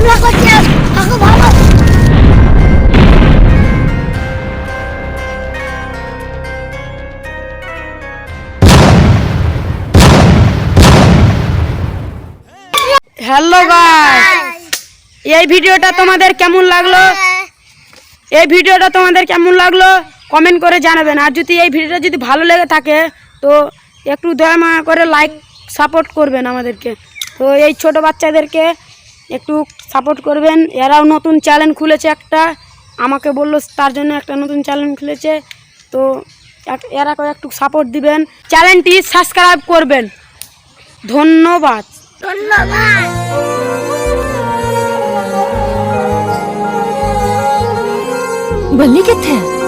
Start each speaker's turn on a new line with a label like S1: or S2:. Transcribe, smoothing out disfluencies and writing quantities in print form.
S1: খেলাধুলা করছে তাকে ভালো।
S2: হ্যালো গাইস, এই ভিডিওটা তোমাদের কেমন লাগলো? কমেন্ট করে জানাবেন। আর যদি এই ভিডিওটা যদি ভালো লেগে থাকে তো একটু দয়া মায়া করে লাইক সাপোর্ট করবেন আমাদেরকে। তো এই ছোট বাচ্চাদেরকে একটু সাপোর্ট করবেন। এরাও নতুন চ্যানেল খুলেছে একটা, আমাকে বললো তার জন্য একটা নতুন চ্যানেল খুলেছে। তো এরাকেও একটু সাপোর্ট দিবেন, চ্যানেলটি সাবস্ক্রাইব করবেন। ধন্যবাদ।
S1: ধন্যবাদ।
S3: बल्ली कित्थे है?